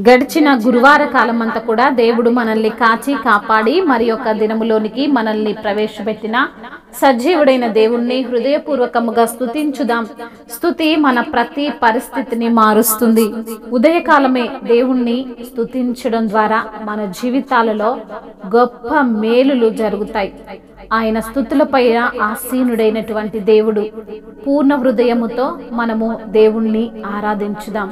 గడిచిన గురువార కాలమంతా కూడా దేవుడు మనల్ని కాచి కాపాడి మరి యొక్క దినములోనికి మనల్ని ప్రవేశపెట్టిన సజీవుడైన దేవుణ్ణి హృదయపూర్వకముగా స్తుతించుదాం. స్తుతి మన ప్రతి పరిస్థితిని మారుస్తుంది. ఉదయకాలమే దేవుణ్ణి స్తుతించడం ద్వారా మన జీవితాలలో గొప్ప మేలులు జరుగుతాయి. ఆయన స్తుతులపైన ఆసీనుడైనటువంటి దేవుడు. పూర్ణ హృదయముతో మనము దేవుణ్ణి ఆరాధించుదాం.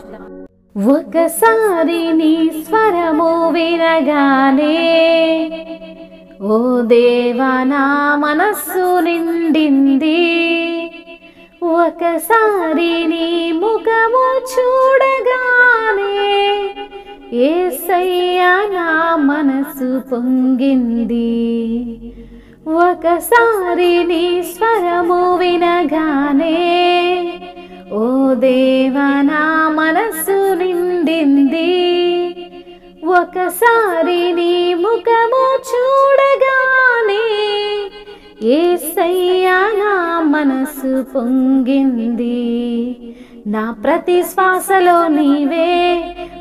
ఒకసారి నీ స్వరము వినగానే ఓ దేవా నా మనస్సు నిండింది. ఒకసారి నీ ముఖము చూడగానే యేసయ్యా నా మనసు పొంగింది. ఒకసారి నీ స్వరము వినగానే ఓ దేవా నా మనసు నిండింది. ఒకసారి నీ ముఖము చూడగానే యేసయ్యా నా మనసు పొంగింది. నా ప్రతి శ్వాసలో నీవే,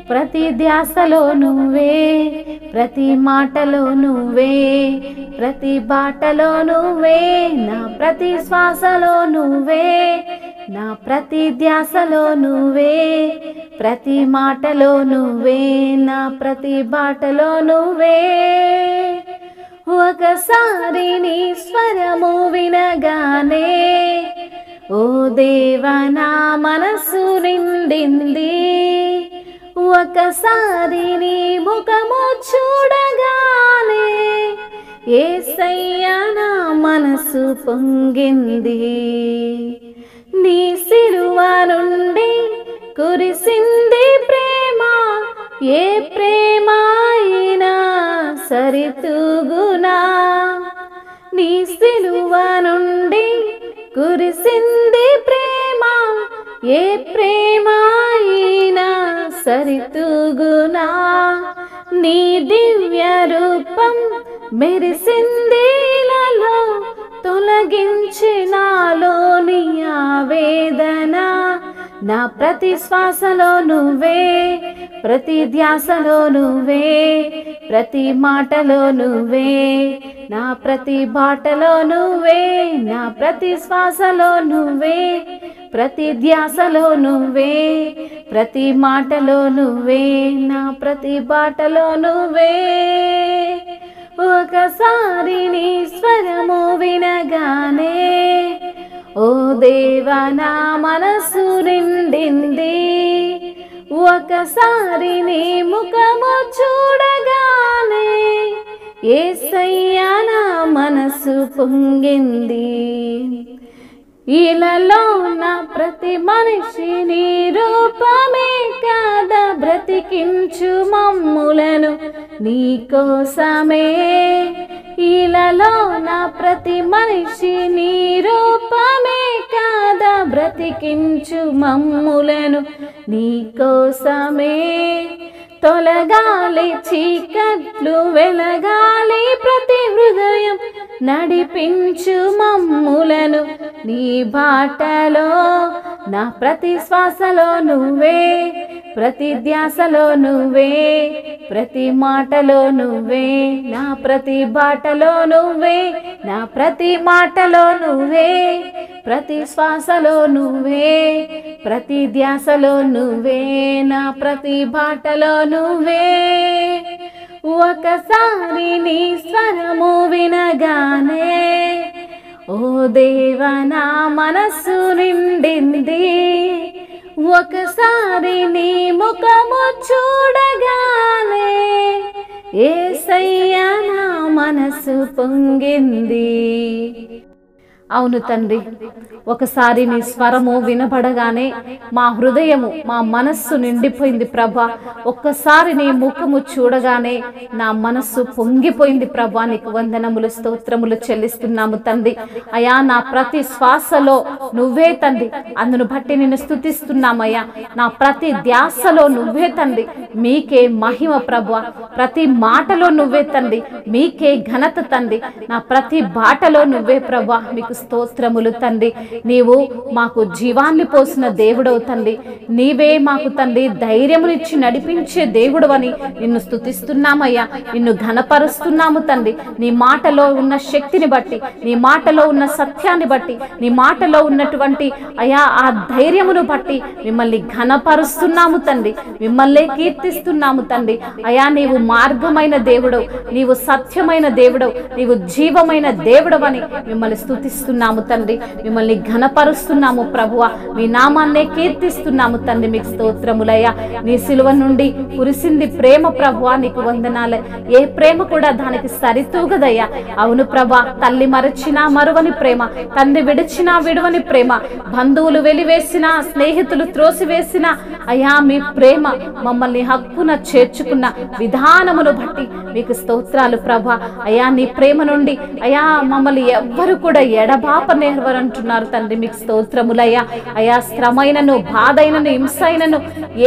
ప్రతి ధ్యాసలో నువ్వే, ప్రతి మాటలో నువ్వే, ప్రతి బాటలో నువ్వే. నా ప్రతి శ్వాసలో నువ్వే, నా ప్రతి ధ్యాసలో నువ్వే, ప్రతి మాటలో నువ్వే, నా ప్రతి బాటలో నువ్వే. ఒకసారి నీ స్వరము వినగానే ఓ దేవా నా మనసు నిండింది. ఒకసారి నీ ముఖము చూడగానే యేసయ్యా నా మనసు పొంగింది. నీ సిలువ నుండి కురిసింది ప్రేమ, ఏ ప్రేమ అయినా సరితూగునా. నీ సిలువ నుండి కురిసింది ప్రేమ, ఏ ప్రేమ అయినా సరితూగునా. నీ దివ్య రూపం మెరిసింది ఇలాలో, తొలగించినాలోని ఆవేదన. నా ప్రతి శ్వాసలో నువ్వే, ప్రతి ధ్యాసలో నువ్వే, ప్రతి మాటలో నువ్వే, నా ప్రతి బాటలో నువ్వే. నా ప్రతి శ్వాసలో నువ్వే, ప్రతి ధ్యాసలో నువ్వే, ప్రతి మాటలో నువ్వే, నా ప్రతి బాటలో నువ్వే. ఒకసారి నీ స్వరము వినగానే ఓ దేవా నా మనసు నిండింది. ఒకసారి నీ ముఖము చూడగానే యేసయ్యా నా మనసు పొంగింది. ఇలాలో నా ప్రతి మనిషి నీ రూపమే కాదా, బ్రతికించు మమ్ములను నీ కోసమే. ఇలాలో నా ప్రతి మనిషి నీ రూపమే కాదా, బ్రతికించు మమ్ములను నీ కోసమే. తొలగాలి చీకట్లు వెలగాలి ప్రతి హృదయం, నడిపించు మమ్ములను నీ బాటలో. నా ప్రతి శ్వాసలో నువ్వే, ప్రతి ధ్యాసలో నువ్వే, ప్రతి మాటలో నువ్వే, నా ప్రతి బాటలో నువ్వే, నా ప్రతి మాటలో నువ్వే, ప్రతి శ్వాసలో నువ్వే, ప్రతి ధ్యాసలో నువ్వే, నా ప్రతి బాటలో నువ్వే. ఒకసారి నీ స్వరము వినగానే ఓ దేవా నా మనసు నిండింది. ఒకసారి నీ ముఖము చూడగానే యేసయ్యా నా మనసు పొంగింది. అవును తండ్రి, ఒకసారి నీ స్వరము వినబడగానే మా హృదయము, మా మనస్సు నిండిపోయింది ప్రభా. ఒక్కసారి నీ ముఖము చూడగానే నా మనస్సు పొంగిపోయింది ప్రభా. నీకు వందనములు, స్తోత్రములు చెల్లిస్తున్నాము తండ్రి. అయా నా ప్రతి శ్వాసలో నువ్వే తండ్రి, అందును బట్టి నిన్ను స్తుతిస్తున్నామయ్యా. నా ప్రతి ధ్యాసలో నువ్వే తండ్రి, మీకే మహిమ ప్రభా. ప్రతి మాటలో నువ్వే తండ్రి, మీకే ఘనత తండ్రి. నా ప్రతి బాటలో నువ్వే ప్రభా, మీకు స్తోత్రములు తండ్రి. నీవు మాకు జీవాన్ని పోసిన దేవుడవు తండ్రి. నీవే మాకు తండ్రి ధైర్యమునిచ్చి నడిపించే దేవుడు అని నిన్ను స్తుతిస్తున్నామయ్యా, నిన్ను ఘనపరుస్తున్నాము తండ్రి. నీ మాటలో ఉన్న శక్తిని బట్టి, నీ మాటలో ఉన్న సత్యాన్ని బట్టి, నీ మాటలో ఉన్నటువంటి అయా ఆ ధైర్యమును బట్టి మిమ్మల్ని ఘనపరుస్తున్నాము తండ్రి, మిమ్మల్ని కీర్తిస్తున్నాము తండ్రి. అయా నీవు మార్గమైన దేవుడవు, నీవు సత్యమైన దేవుడవు, నీవు జీవమైన దేవుడవని మిమ్మల్ని స్తుతిస్తున్నాము తండ్రి, మిమ్మల్ని ఘనపరుస్తున్నాము ప్రభువా, మీ నామాన్నే కీర్తిస్తున్నాము తండ్రి. మీకు స్తోత్రములయ్యా. నీ సిలువ నుండి కురిసింది ప్రేమ ప్రభువా, నీకు వందనాలే. ఏ ప్రేమ కూడా దానికి సరితూగదయ్యా. అవును ప్రభా, తల్లి మరచినా మరువని ప్రేమ, తండ్రి విడిచినా విడువని ప్రేమ, బంధువులు వెలివేసినా స్నేహితులు త్రోసివేసినా అయ్యా మీ ప్రేమ మమ్మల్ని హక్కున చేర్చుకున్న విధానమును బట్టి మీకు స్తోత్రాలు ప్రభా. అయ్యా నీ ప్రేమ నుండి అయ్యా మమ్మల్ని ఎవ్వరు కూడా ఎడబాప నేర్వరంటున్నారు తండ్రి. మీకు స్తోత్రములయ్యా. అయ్యా శ్రమైనను, బాధైనను, హింసైనను,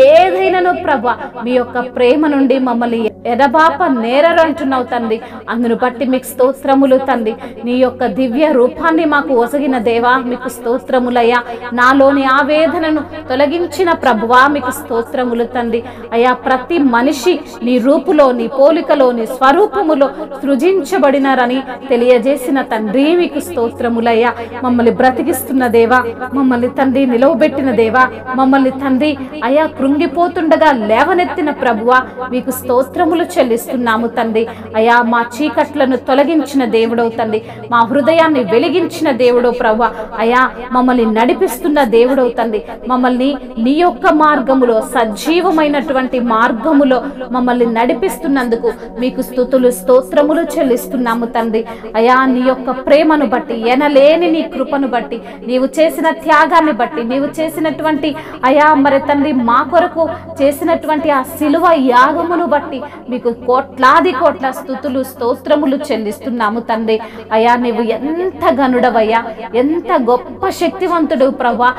ఏదైనను ప్రభా మీ యొక్క ప్రేమ నుండి మమ్మల్ని ఎడబాప నేరంటున్నావు తండ్రి. అందును బట్టి మీకు స్తోత్రములు తండ్రి. నీ యొక్క దివ్య రూపాన్ని మాకు ఒసగిన దేవా మీకు స్తోత్రములయ్యా. నాలోని ఆవేదనను తొలగించిన ప్రభువా మీకు స్తోత్రములు తండ్రి. అయ్యా ప్రతి మనిషి నీ రూపులో, నీ పోలికలో, నీ స్వరూపములో సృజించబడినారని తెలియజేసిన తండ్రి మీకు స్తోత్రములయ్యా. మమ్మల్ని బ్రతికిస్తున్న దేవా, మమ్మల్ని తండ్రి నిలవబెట్టిన దేవా, మమ్మల్ని తండ్రి అయ్యా కృంగిపోతుండగా లేవనెత్తిన ప్రభువా మీకు స్తోత్రములు చెల్లిస్తున్నాము తండ్రి. అయ్యా మా చీకట్లను తొలగించిన దేవుడవు తండ్రి, మా హృదయాన్ని వెలిగించిన దేవుడో ప్రభువా. అయ్యా మమ్మల్ని నడిపిస్తున్న దేవుడవు తండ్రి, మమ్మల్ని నీ యొక్క మార్గములో, సజీవమైనటువంటి మార్గములో మమ్మల్ని నడిపిస్తున్నందుకు మీకు స్తుతులు స్తోత్రములు చెల్లిస్తున్నాము తండ్రి. అయ్యా నీ యొక్క ప్రేమను బట్టి, ఎనలేని నీ కృపను బట్టి, నీవు చేసిన త్యాగాన్ని బట్టి, నీవు చేసినటువంటి అయ్యా మరి తండ్రి మా కొరకు చేసినటువంటి ఆ సిలువ యాగమును బట్టి మీకు కోట్లాది కోట్ల స్తుతులు స్తోత్రములు చెల్లిస్తున్నాము తండ్రి. అయ్యా నీవు ఎంత గనుడవయ్యా, ఎంత గొప్ప శక్తివంతుడు ప్రభువా,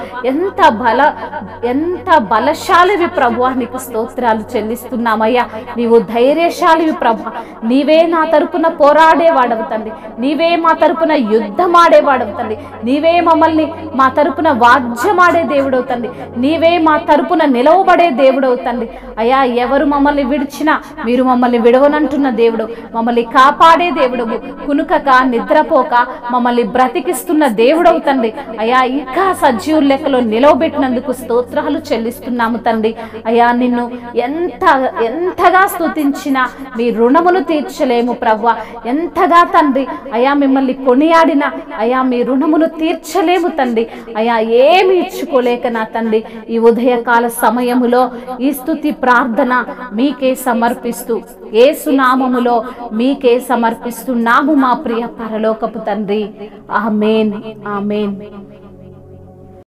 ఎంత బలశాలివి ప్రభువా, నీకు స్తోత్రాలు చెల్లిస్తున్నామయ్యా. నీవు ధైర్యశాలివి ప్రభువా, నీవే నా తరపున పోరాడేవాడవు తండ్రి, నీవే మా తరపున యుద్ధమాడేవాడవు తండ్రి, నీవే మమ్మల్ని మా తరపున వాద్యమాడే దేవుడవు తండ్రి, నీవే మా తరపున నిలవబడే దేవుడవు తండ్రి. అయ్యా ఎవరు మమ్మల్ని విడిచినా మీరు మమ్మల్ని విడవనంటున్న దేవుడు, మమ్మల్ని కాపాడే దేవుడు, కునుకక నిద్రపోక మమ్మల్ని బ్రతికిస్తున్న దేవుడవు తండ్రి. అయ్యా ఇంకా సజీవుల లెక్కలో నిలవబెట్టినందుకు స్తోత్రాలు చెల్లిస్తున్నాము తండ్రి. అయ్యా నిన్ను ఎంతగా స్తుతించినా మీ రుణమును తీర్చలేము ప్రభువా. ఎంతగా తండ్రి అయ్యా మిమ్మల్ని కొనియాడినా అయ్యా మీ రుణమును తీర్చలేము తండ్రి. అయ్యా ఏమి ఇచ్చుకోలేక నా తండ్రి ఈ ఉదయకాల సమయములో ఈ స్తుతి ప్రార్థన మీకే సమర్పిస్తూ, యేసు నామములో మీకే సమర్పిస్తున్నాము మా ప్రియ పరలోకపు తండ్రి. ఆమేన్, ఆమేన్.